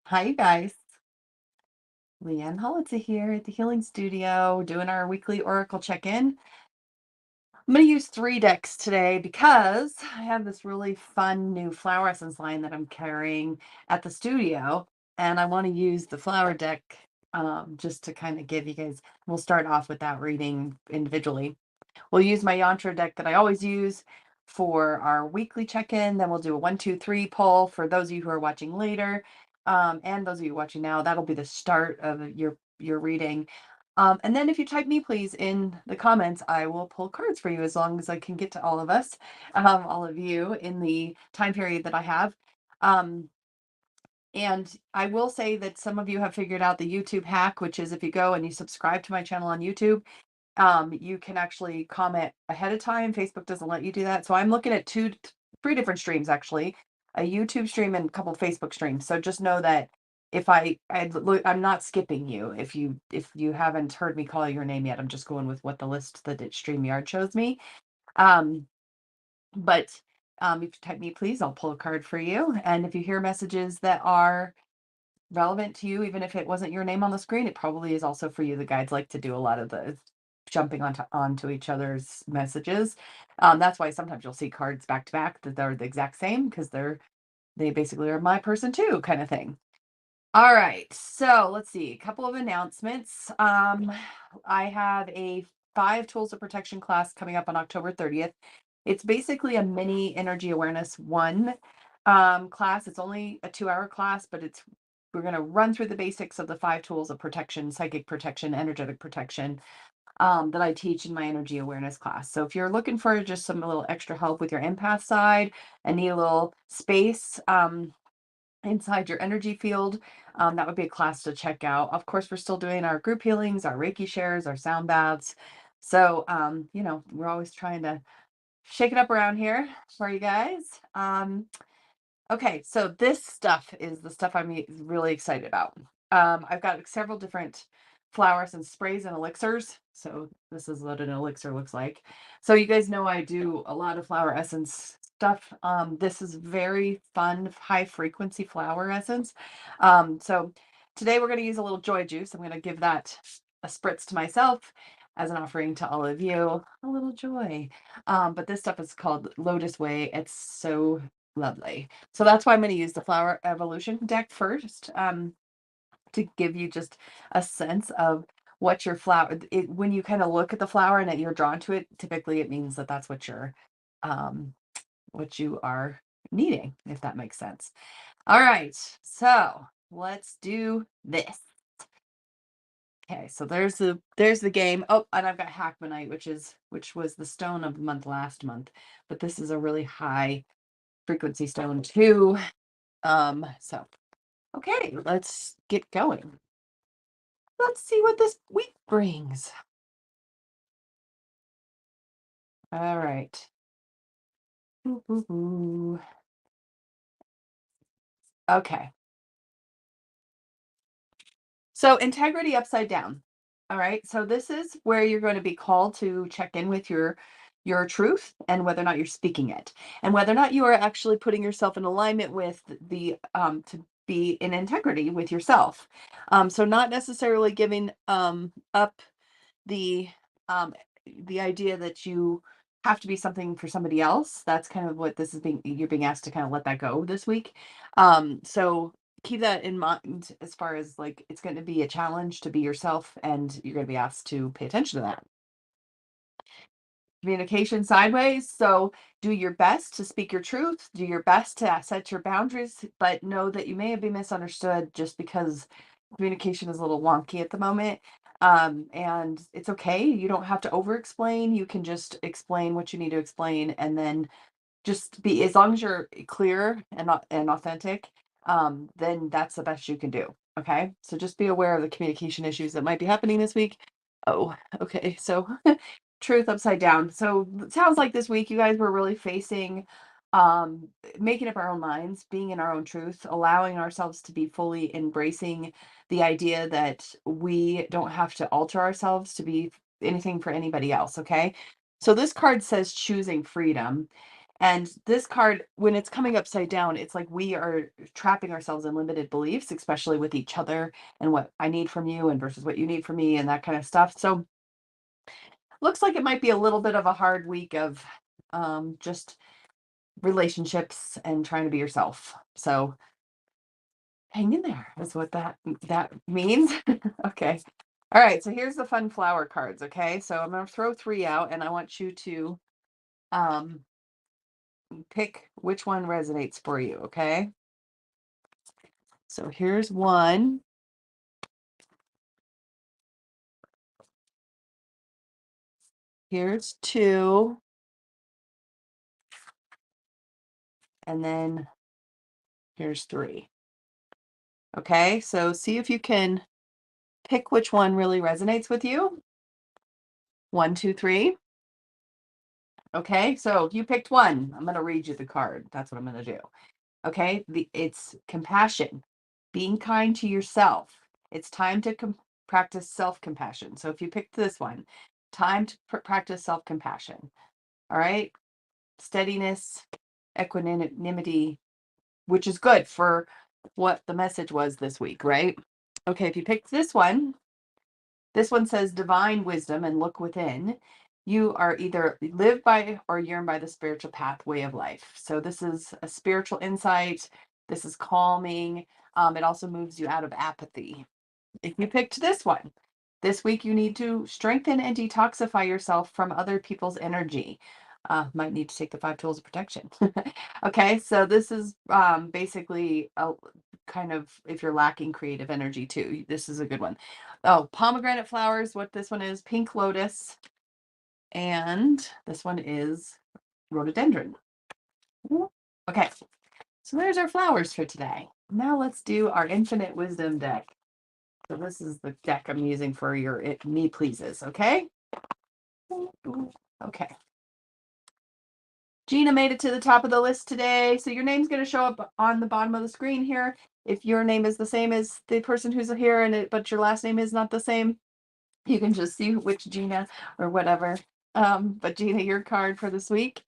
Hi, you guys. Leanne Holitza here at the Healing Studio doing our weekly Oracle check-in. I'm going to use 3 decks today because I have this really fun new flower essence line that I'm carrying at the studio, and I want to use the flower deck just to kind of give you guys, we'll start off with that reading individually. We'll use my yantra deck that I always use for our weekly check-in. Then we'll do a 1, 2, 3 poll for those of you who are watching later, and those of you watching now. That'll be the start of your reading. And then if you type me please in the comments, I will pull cards for you as long as I can get to all of us, all of you in the time period that I have. And I will say that some of you have figured out the YouTube hack, which is if you go and you subscribe to my channel on YouTube, you can actually comment ahead of time. Facebook doesn't let you do that. So I'm looking at 3 different streams actually, a YouTube stream and a couple of Facebook streams. So just know that if I'm not skipping you. If you haven't heard me call your name yet, I'm just going with what the list that StreamYard shows me. Um, but if you type me, please, I'll pull a card for you. And if you hear messages that are relevant to you, even if it wasn't your name on the screen, it probably is also for you. The guides like to do a lot of the jumping onto each other's messages. That's why sometimes you'll see cards back to back that they're the exact same because they basically are my person too, kind of thing. All right, so let's see, a couple of announcements. I have a 5 Tools of Protection class coming up on October 30th. It's basically a mini energy awareness 1 class. It's only a 2-hour class, but we're going to run through the basics of the 5 tools of protection, psychic protection, energetic protection, that I teach in my energy awareness class. So if you're looking for just some little extra help with your empath side and need a little space inside your energy field, that would be a class to check out. Of course, we're still doing our group healings, our Reiki shares, our sound baths. So, we're always trying to shake it up around here for you guys. Okay, so this stuff is the stuff I'm really excited about. I've got several different flowers and sprays and elixirs. So this is what an elixir looks like. So you guys know I do a lot of flower essence stuff. This is very fun, high frequency flower essence. So today we're going to use a little joy juice. I'm going to give that a spritz to myself as an offering to all of you. A little joy. But this stuff is called Lotus Way. It's so lovely. So that's why I'm going to use the Flower Evolution deck first, to give you just a sense of what your flower, when you kind of look at the flower and that you're drawn to it, typically it means that that's um, what you are needing, if that makes sense. All right, so let's do this. Okay, so there's the game. Oh, and I've got Hackmanite, which was the stone of the month last month, but this is a really high frequency stone too. So okay, let's get going. Let's see what this week brings. All right. Ooh, ooh, ooh. Okay. So integrity upside down. All right. So this is where you're going to be called to check in with your truth and whether or not you're speaking it and whether or not you are actually putting yourself in alignment with the to be in integrity with yourself. So not necessarily giving up the um the idea that you have to be something for somebody else. That's kind of what this is you're being asked to kind of let that go this week. So keep that in mind as far as like it's going to be a challenge to be yourself and you're going to be asked to pay attention to that. Communication sideways. So do your best to speak your truth, do your best to set your boundaries, but know that you may be misunderstood just because communication is a little wonky at the moment. And it's okay. You don't have to over explain. You can just explain what you need to explain and then just be, as long as you're clear and authentic, then that's the best you can do. Okay. So just be aware of the communication issues that might be happening this week. Oh, okay. So truth upside down. So it sounds like this week you guys were really facing making up our own minds, being in our own truth, allowing ourselves to be fully embracing the idea that we don't have to alter ourselves to be anything for anybody else. Okay. So this card says choosing freedom. And this card, when it's coming upside down, it's like we are trapping ourselves in limited beliefs, especially with each other and what I need from you and versus what you need from me and that kind of stuff. So looks like it might be a little bit of a hard week of just relationships and trying to be yourself. So hang in there is what that means. Okay. All right. So here's the fun flower cards. Okay. So I'm gonna throw three out and I want you to um pick which one resonates for you. Okay. So here's one. Here's two. And then here's three. Okay. So see if you can pick which one really resonates with you. One, two, three. Okay. So you picked one. I'm going to read you the card. That's what I'm going to do. Okay. It's compassion, being kind to yourself. It's time to practice self compassion. So if you picked this one, time to practice self compassion. All right. Steadiness, equanimity, which is good for what the message was this week, right? Okay, if you picked this one says divine wisdom and look within. You are either live by or yearn by the spiritual pathway of life. So this is a spiritual insight. This is calming. It also moves you out of apathy. If you picked this one, this week you need to strengthen and detoxify yourself from other people's energy. Might need to take the 5 tools of protection. Okay, so this is basically a kind of if you're lacking creative energy too. This is a good one. Oh, pomegranate flowers. What this one is, pink lotus, and this one is rhododendron. Okay, so there's our flowers for today. Now let's do our infinite wisdom deck. So this is the deck I'm using for your me pleases, okay? Okay. Gina made it to the top of the list today. So your name's going to show up on the bottom of the screen here. If your name is the same as the person who's here but your last name is not the same, you can just see which Gina or whatever. But Gina, your card for this week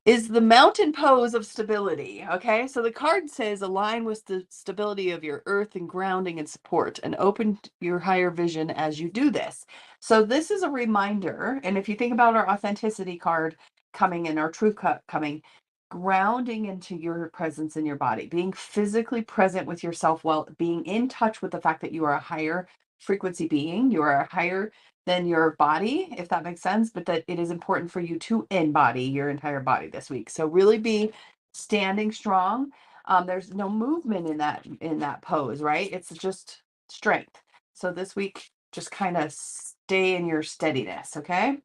is the mountain pose of stability. Okay, so the card says align with the stability of your earth and grounding and support and open your higher vision as you do this. So this is a reminder, and if you think about our authenticity card coming in, our truth cut coming, grounding into your presence in your body, being physically present with yourself while being in touch with the fact that you are a higher frequency being, you are a higher than your body, if that makes sense, but that it is important for you to embody your entire body this week. So really be standing strong. There's no movement in that pose, right? It's just strength. So this week, just kind of stay in your steadiness, okay?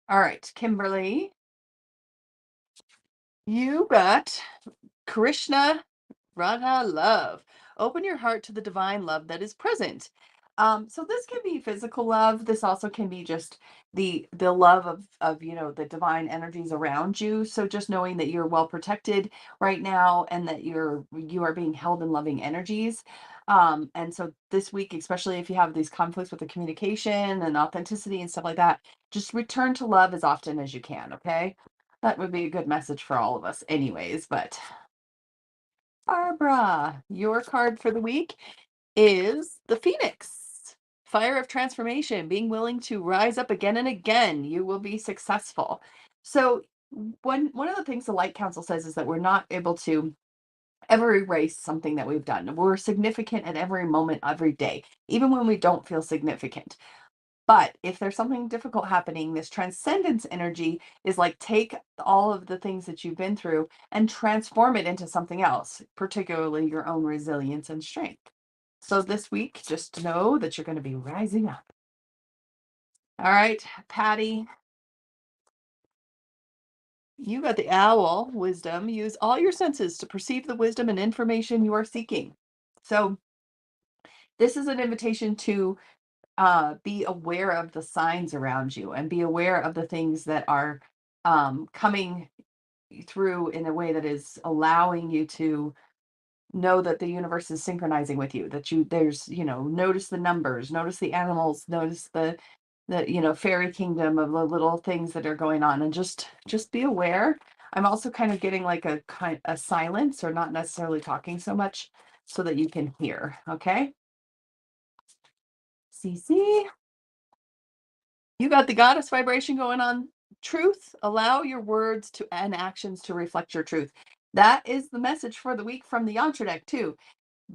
All right, Kimberly, you got Krishna Radha love. Open your heart to the divine love that is present. So this can be physical love. This also can be just the love of the divine energies around you. So just knowing that you're well protected right now and that you are being held in loving energies. And so this week, especially if you have these conflicts with the communication and authenticity and stuff like that, just return to love as often as you can. Okay. That would be a good message for all of us anyways, but Barbara, your card for the week is the Phoenix. Fire of transformation, being willing to rise up again and again. You will be successful. So one of the things the Light Council says is that we're not able to ever erase something that we've done. We're significant at every moment, every day, even when we don't feel significant. But if there's something difficult happening, this transcendence energy is like take all of the things that you've been through and transform it into something else, particularly your own resilience and strength. So this week, just know that you're going to be rising up. All right, Patty, you got the owl wisdom. Use all your senses to perceive the wisdom and information you are seeking. So this is an invitation to be aware of the signs around you and be aware of the things that are coming through in a way that is allowing you to know that the universe is synchronizing with you, that there's notice the numbers, notice the animals, notice the fairy kingdom of the little things that are going on, and just be aware. I'm also kind of getting like a silence, or not necessarily talking so much, so that you can hear. Okay. CC, you got the goddess vibration going on. Truth, allow your words to and actions to reflect your truth. That is the message for the week from the yantra deck too.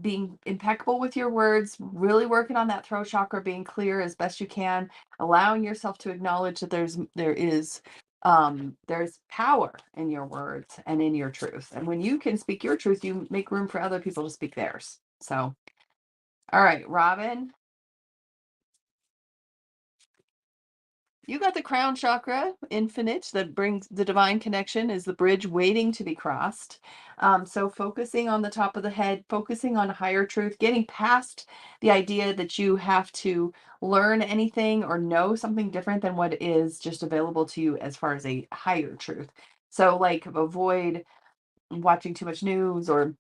Being impeccable with your words, really working on that throat chakra, being clear as best you can, allowing yourself to acknowledge that there's power in your words and in your truth. And when you can speak your truth, you make room for other people to speak theirs. So, all right, Robin, you got the crown chakra, infinite, that brings the divine connection, is the bridge waiting to be crossed. So focusing on the top of the head, focusing on higher truth, getting past the idea that you have to learn anything or know something different than what is just available to you as far as a higher truth. So like avoid watching too much news or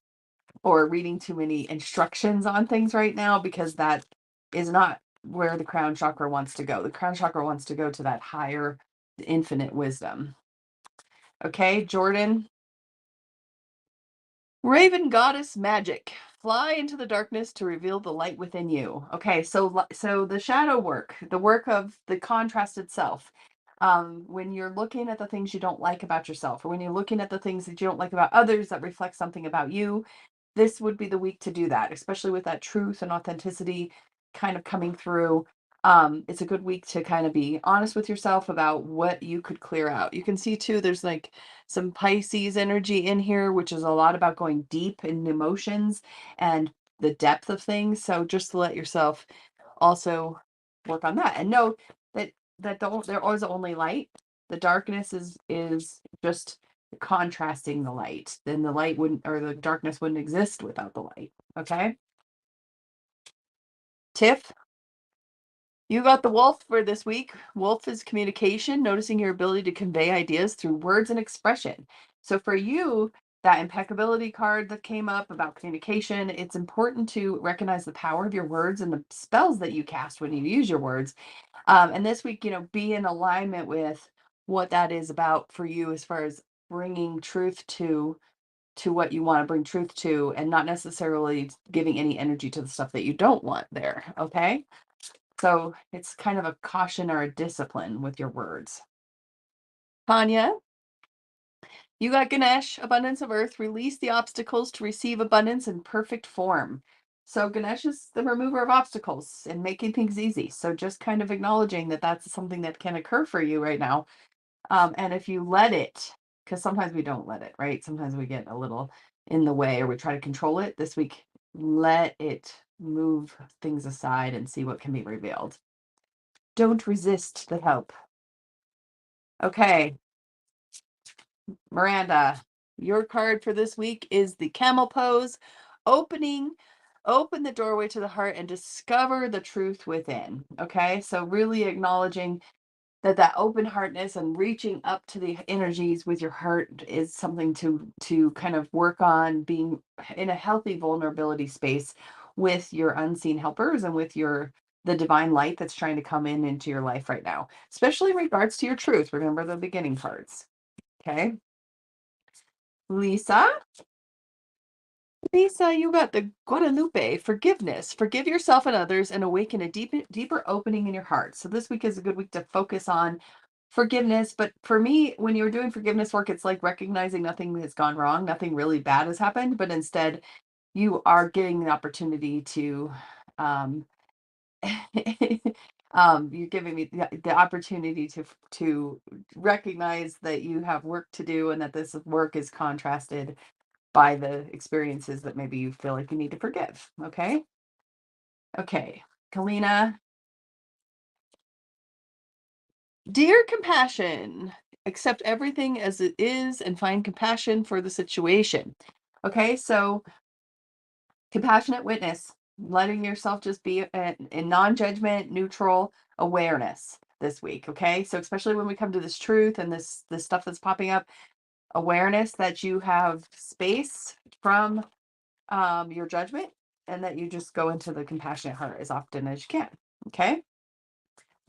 reading too many instructions on things right now, because that is not where the crown chakra wants to go. The crown chakra wants to go to that higher infinite wisdom. Okay, Jordan. Raven goddess magic. Fly into the darkness to reveal the light within you. Okay, so the shadow work, the work of the contrasted self. When you're looking at the things you don't like about yourself, or when you're looking at the things that you don't like about others that reflect something about you, this would be the week to do that, especially with that truth and authenticity kind of coming through. It's a good week to kind of be honest with yourself about what you could clear out. You can see too, there's like some Pisces energy in here, which is a lot about going deep in emotions and the depth of things. So just to let yourself also work on that, and know that there is only light. The darkness is just contrasting the light. Then the light wouldn't, or the darkness wouldn't exist without the light. Okay. Tiff, you got the wolf for this week. Wolf is communication, noticing your ability to convey ideas through words and expression. So for you, that impeccability card that came up about communication, it's important to recognize the power of your words and the spells that you cast when you use your words. And this week, be in alignment with what that is about for you, as far as bringing truth to what you want to bring truth to, and not necessarily giving any energy to the stuff that you don't want there. Okay. So it's kind of a caution or a discipline with your words. Tanya, you got Ganesh, abundance of earth, release the obstacles to receive abundance in perfect form. So Ganesh is the remover of obstacles and making things easy. So just kind of acknowledging that that's something that can occur for you right now. And if you let it, because sometimes we don't let it, right? Sometimes we get a little in the way, or we try to control it. This week, let it move things aside and see what can be revealed. Don't resist the help. Okay, Miranda, your card for this week is the camel pose. Open the doorway to the heart and discover the truth within. Okay, so really acknowledging that open heartness and reaching up to the energies with your heart is something to kind of work on, being in a healthy vulnerability space with your unseen helpers and with the divine light that's trying to come into your life right now, especially in regards to your truth. Remember the beginning cards. Okay. Lisa, you got the Guadalupe, forgiveness. Forgive yourself and others and awaken a deeper opening in your heart. So this week is a good week to focus on forgiveness. But for me, when you're doing forgiveness work, it's like recognizing nothing has gone wrong, nothing really bad has happened, but instead you are getting the opportunity to, um, you're giving me the opportunity to recognize that you have work to do, and that this work is contrasted by the experiences that maybe you feel like you need to forgive. Okay. Okay. Kalina, dear compassion, accept everything as it is and find compassion for the situation. Okay. So compassionate witness, letting yourself just be in non-judgment, neutral awareness this week. Okay. So especially when we come to this truth and this stuff that's popping up, awareness that you have space from your judgment, and that you just go into the compassionate heart as often as you can. Okay.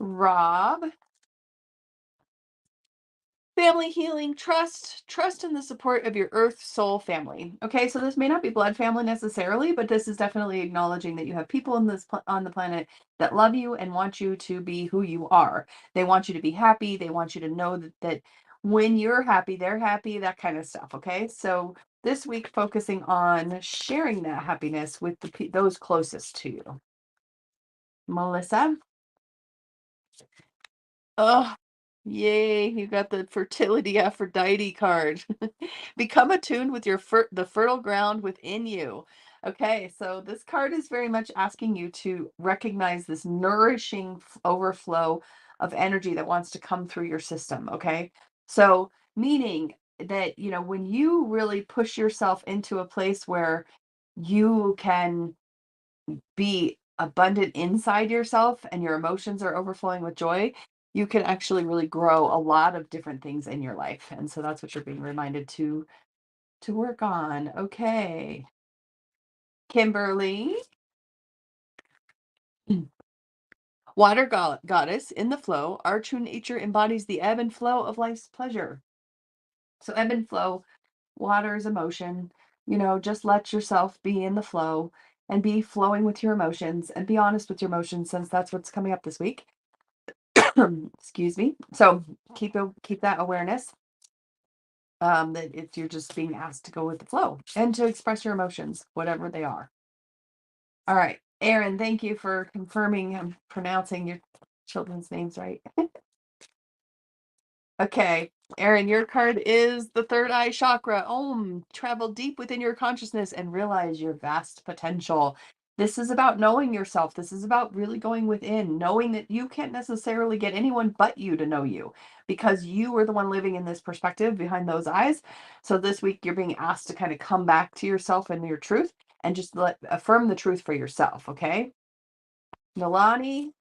Rob. Family healing, trust in the support of your earth soul family. Okay, so this may not be blood family necessarily, but this is definitely acknowledging that you have people in on the planet that love you and want you to be who you are. They want you to be happy. They want you to know that when you're happy, they're happy, that kind of stuff. Okay, so this week focusing on sharing that happiness with those closest to you. Melissa. Oh, yay, you got the fertility Aphrodite card. Become attuned with the fertile ground within you. Okay, so this card is very much asking you to recognize this nourishing overflow of energy that wants to come through your system. Okay, so meaning that, when you really push yourself into a place where you can be abundant inside yourself and your emotions are overflowing with joy, you can actually really grow a lot of different things in your life. And so that's what you're being reminded to work on. Okay. Kimberly. Water goddess in the flow, our true nature embodies the ebb and flow of life's pleasure. So ebb and flow, water is emotion. Just let yourself be in the flow and be flowing with your emotions and be honest with your emotions, since that's what's coming up this week. Excuse me. So keep that awareness, that if you're just being asked to go with the flow and to express your emotions, whatever they are. All right, Aaron, thank you for confirming I'm pronouncing your children's names right. Okay, Aaron, your card is the third eye chakra. Travel deep within your consciousness and realize your vast potential. This is about knowing yourself. This is about really going within, knowing that you can't necessarily get anyone but you to know you, because you are the one living in this perspective behind those eyes. So this week you're being asked to kind of come back to yourself and your truth and just affirm the truth for yourself. Okay. Nalani.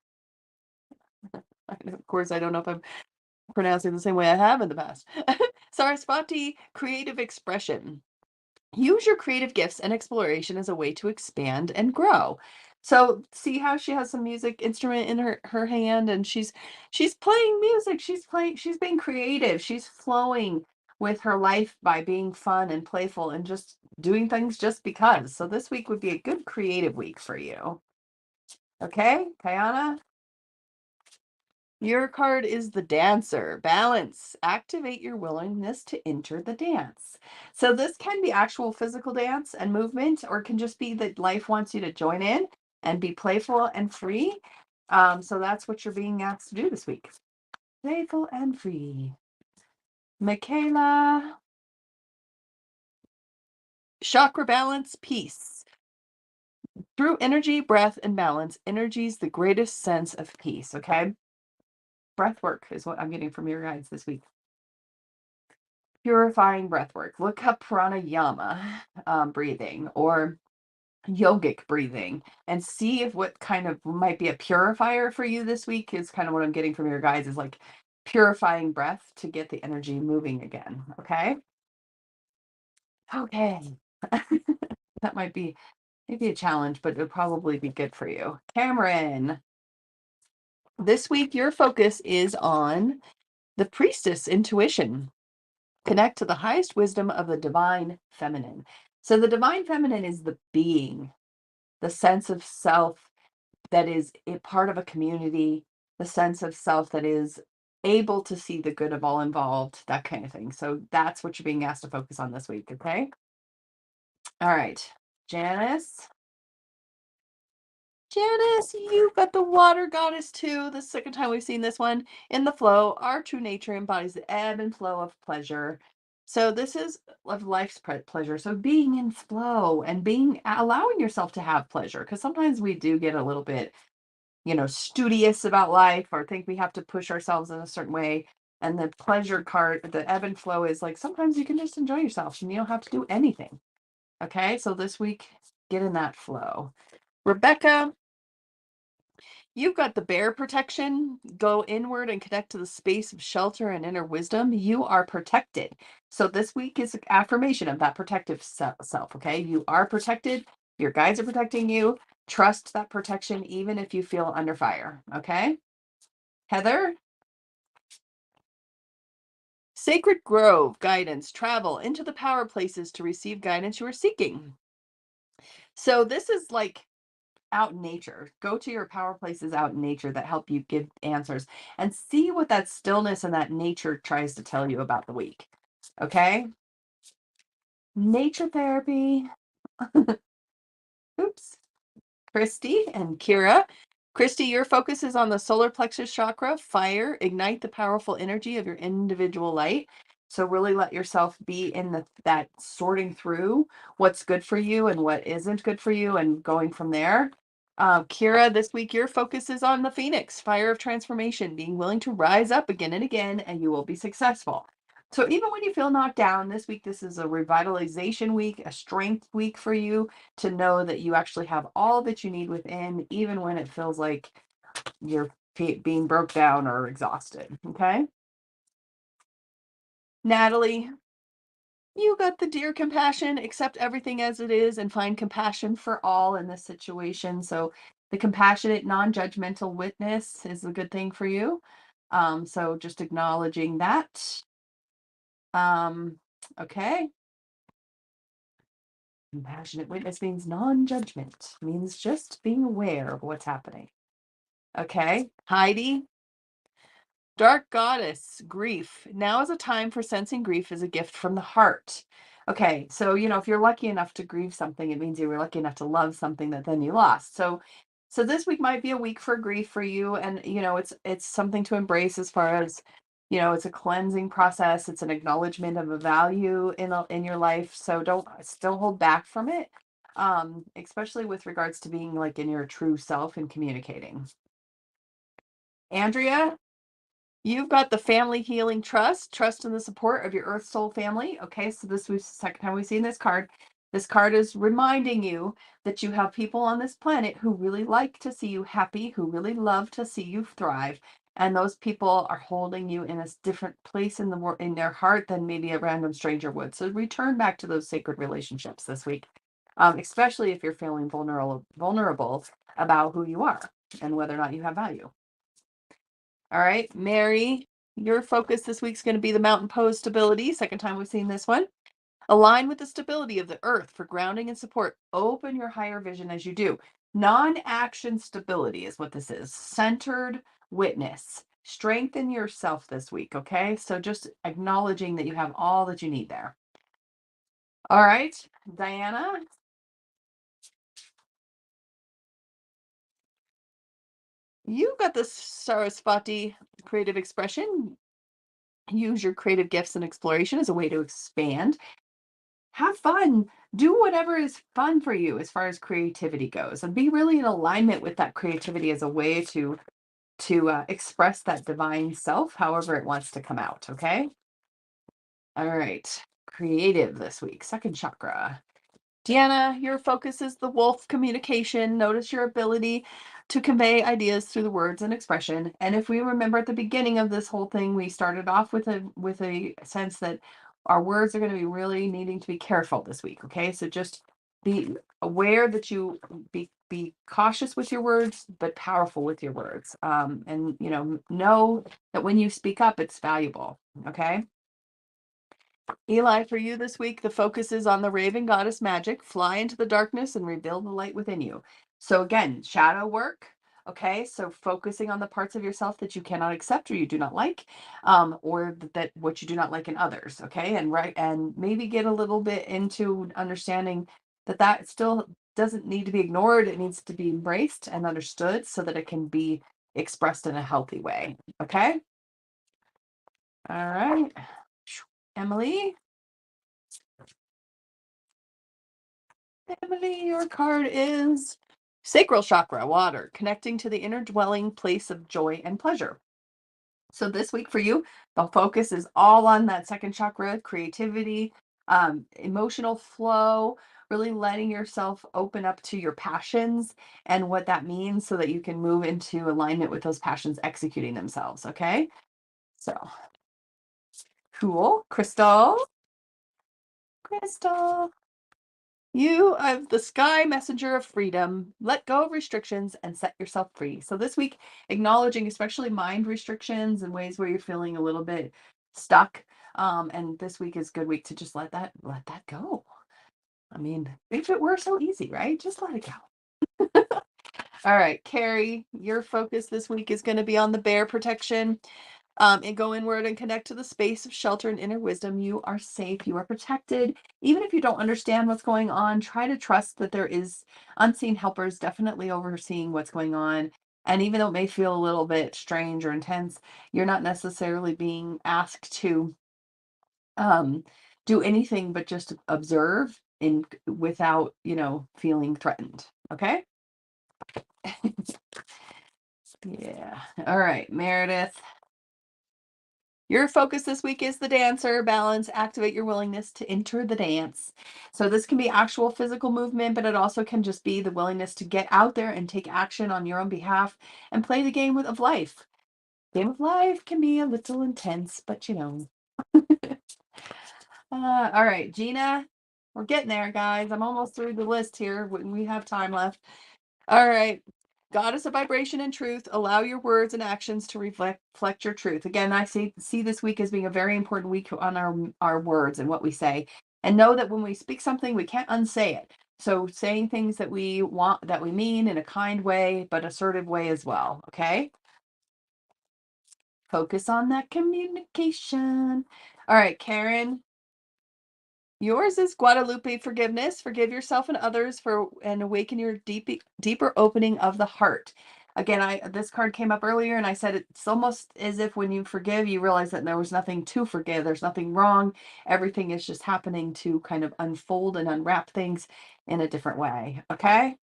Of course, I don't know if I'm pronouncing the same way I have in the past. Sarasvati, creative expression. Use your creative gifts and exploration as a way to expand and grow. So see how she has some music instrument in her hand, and she's playing music. She's being creative. She's flowing with her life by being fun and playful and just doing things just because. So this week would be a good creative week for you. Okay, Kayana? Your card is the dancer. Balance. Activate your willingness to enter the dance. So this can be actual physical dance and movement, or it can just be that life wants you to join in and be playful and free. So that's what you're being asked to do this week. Playful and free. Michaela. Chakra balance, peace. Through energy, breath, and balance, energy's the greatest sense of peace. Okay. Breath work is what I'm getting from your guides this week. Purifying breath work. Look up pranayama breathing or yogic breathing and see if what kind of might be a purifier for you this week is kind of what I'm getting from your guides, is like purifying breath to get the energy moving again. Okay. Okay. That might be maybe a challenge, but it would probably be good for you. Cameron, this week your focus is on the priestess intuition. Connect to the highest wisdom of the divine feminine. So the divine feminine is the being, the sense of self that is a part of a community, the sense of self that is able to see the good of all involved, that kind of thing. So that's what you're being asked to focus on this week. Okay. All right. Janice. Janice, you got the water goddess too. The second time we've seen this one. In the flow, our true nature embodies the ebb and flow of pleasure. So this is of life's pleasure. So being in flow and allowing yourself to have pleasure, because sometimes we do get a little bit, studious about life or think we have to push ourselves in a certain way. And the pleasure card, the ebb and flow, is like sometimes you can just enjoy yourself and you don't have to do anything. Okay, so this week, get in that flow. Rebecca, you've got the bear protection. Go inward and connect to the space of shelter and inner wisdom. You are protected. So this week is an affirmation of that protective self. Okay. You are protected. Your guides are protecting you. Trust that protection, even if you feel under fire. Okay. Heather, sacred grove, guidance, travel into the power places to receive guidance you are seeking. So this is like out in nature. Go to your power places out in nature that help you give answers and see what that stillness and that nature tries to tell you about the week. Okay? Nature therapy. Oops. Christy and Kira. Christy, your focus is on the solar plexus chakra, fire, ignite the powerful energy of your individual light. So really let yourself be in that sorting through what's good for you and what isn't good for you and going from there. Kira, this week your focus is on the phoenix, fire of transformation, being willing to rise up again and again, and you will be successful. So even when you feel knocked down this week, this is a revitalization week, a strength week for you to know that you actually have all that you need within, even when it feels like you're being broke down or exhausted. Okay. Natalie, you got the dear compassion, accept everything as it is and find compassion for all in this situation. So the compassionate, non-judgmental witness is a good thing for you. So just acknowledging that. Okay. Compassionate witness means non-judgment, means just being aware of what's happening. Okay. Heidi, dark goddess, grief. Now is a time for sensing grief as a gift from the heart. Okay, so if you're lucky enough to grieve something, it means you were lucky enough to love something that then you lost. So this week might be a week for grief for you, and it's something to embrace as far as it's a cleansing process. It's an acknowledgement of a value in your life. So don't still hold back from it, especially with regards to being like in your true self and communicating. Andrea, you've got the family healing trust in the support of your earth soul family. Okay, so this was the second time we've seen this card. This card is reminding you that you have people on this planet who really like to see you happy, who really love to see you thrive. And those people are holding you in a different place in their heart than maybe a random stranger would. So return back to those sacred relationships this week, especially if you're feeling vulnerable about who you are and whether or not you have value. All right, Mary, your focus this week's going to be the mountain pose stability. Second time we've seen this one. Align with the stability of the earth for grounding and support. Open your higher vision as you do. Non-action stability is what this is. Centered witness. Strengthen yourself this week, okay? So just acknowledging that you have all that you need there. All right, Diana. You got this Sarasvati creative expression. Use your creative gifts and exploration as a way to expand. Have fun. Do whatever is fun for you as far as creativity goes, and be really in alignment with that creativity as a way to express that divine self, however it wants to come out. Okay. All right. Creative this week. Second chakra. Deanna, your focus is the wolf communication. Notice your ability to convey ideas through the words and expression. And if we remember at the beginning of this whole thing, we started off with a sense that our words are going to be really needing to be careful this week. Okay, so just be aware that you be cautious with your words, but powerful with your words. And know that when you speak up, it's valuable. Okay. Eli, for you this week, the focus is on the Raven Goddess magic. Fly into the darkness and reveal the light within you. So again, shadow work. Okay, so focusing on the parts of yourself that you cannot accept or you do not like, or that what you do not like in others. Okay, and maybe get a little bit into understanding that still doesn't need to be ignored. It needs to be embraced and understood so that it can be expressed in a healthy way. Okay. All right. Emily. Emily, your card is sacral chakra, water, connecting to the inner dwelling place of joy and pleasure. So this week for you, the focus is all on that second chakra, creativity, emotional flow, really letting yourself open up to your passions and what that means so that you can move into alignment with those passions executing themselves. Okay. So cool. Crystal. You are the sky messenger of freedom. Let go of restrictions and set yourself free. So this week, acknowledging especially mind restrictions and ways where you're feeling a little bit stuck. And this week is a good week to just let that go. I mean, if it were so easy, right? Just let it go. All right, Carrie, your focus this week is going to be on the bear protection. And go inward and connect to the space of shelter and inner wisdom. You are safe. You are protected. Even if you don't understand what's going on, try to trust that there is unseen helpers definitely overseeing what's going on. And even though it may feel a little bit strange or intense, you're not necessarily being asked to um, do anything but just observe in without, feeling threatened. Okay. Yeah. All right, Meredith. Your focus this week is the dancer. Balance, activate your willingness to enter the dance. So, this can be actual physical movement, but it also can just be the willingness to get out there and take action on your own behalf and play the game of life. Game of life can be a little intense, but all right, Gina, we're getting there, guys. I'm almost through the list here when we have time left. All right. Goddess of vibration and truth, allow your words and actions to reflect your truth. Again, I see this week as being a very important week on our words and what we say. And know that when we speak something, we can't unsay it. So saying things that we want, that we mean in a kind way, but assertive way as well. Okay. Focus on that communication. All right, Karen. Yours is Guadalupe forgiveness. Forgive yourself and others and awaken your deeper opening of the heart. Again, this card came up earlier and I said it's almost as if when you forgive, you realize that there was nothing to forgive. There's nothing wrong. Everything is just happening to kind of unfold and unwrap things in a different way. Okay?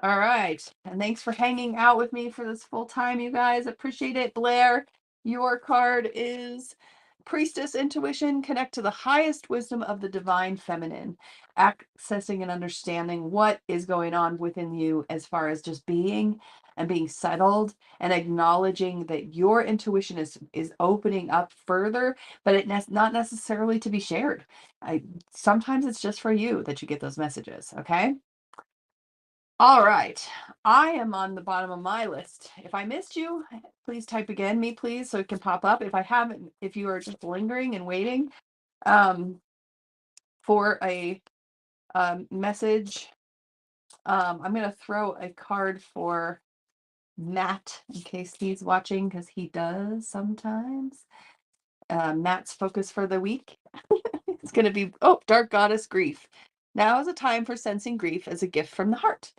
All right. And thanks for hanging out with me for this full time, you guys. Appreciate it. Blair, your card is Priestess Intuition. Connect to the highest wisdom of the divine feminine, accessing and understanding what is going on within you as far as just being and being settled and acknowledging that your intuition is opening up further, but not necessarily to be shared. Sometimes it's just for you that you get those messages. Okay. All right. I am on the bottom of my list. If I missed you, please type again, me please, so it can pop up. If I haven't, if you are just lingering and waiting um, for a message, I'm going to throw a card for Matt in case he's watching because he does sometimes. Matt's focus for the week. It's going to be, Dark Goddess Grief. Now is a time for sensing grief as a gift from the heart.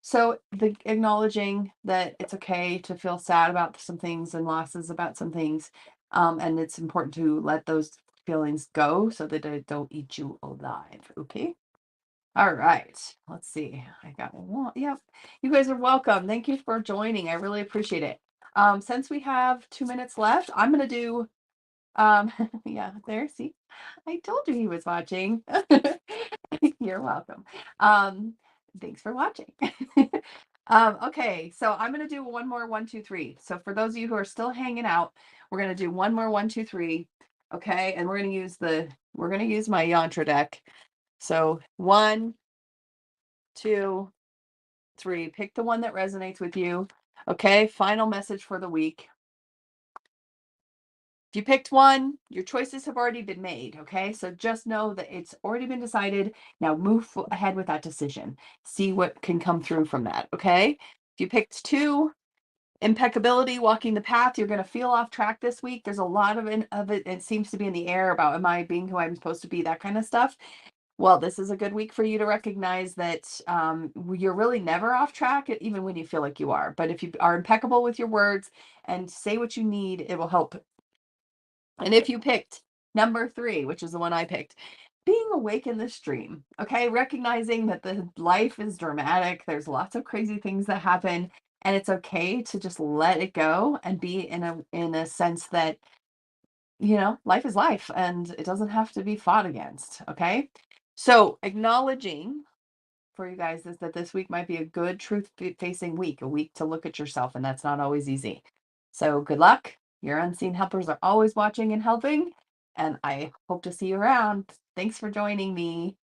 So the acknowledging that it's okay to feel sad about some things and losses about some things. And it's important to let those feelings go so that they don't eat you alive. Okay. All right. Let's see. I got one. Yep. You guys are welcome. Thank you for joining. I really appreciate it. Since we have 2 minutes left, I'm going to do yeah, there, see, I told you he was watching. You're welcome. Thanks for watching. Okay, so I'm gonna do one more 1, 2, 3. So for those of you who are still hanging out, we're gonna do one more 1, 2, 3. Okay, and we're gonna use my yantra deck. So 1, 2, 3. Pick the one that resonates with you. Okay, final message for the week. If you picked one, your choices have already been made. Okay. So just know that it's already been decided. Now move ahead with that decision. See what can come through from that. Okay. If you picked two, impeccability, walking the path, you're going to feel off track this week. There's a lot of it. It seems to be in the air about, am I being who I'm supposed to be? That kind of stuff. Well, this is a good week for you to recognize that you're really never off track, even when you feel like you are. But if you are impeccable with your words and say what you need, it will help. And if you picked number 3, which is the one I picked, being awake in the stream, okay, recognizing that the life is dramatic, there's lots of crazy things that happen, and it's okay to just let it go and be in a sense that life is life and it doesn't have to be fought against. Okay, so acknowledging for you guys is that this week might be a good truth facing week, a week to look at yourself, and that's not always easy. So good luck. Your unseen helpers are always watching and helping, and I hope to see you around. Thanks for joining me.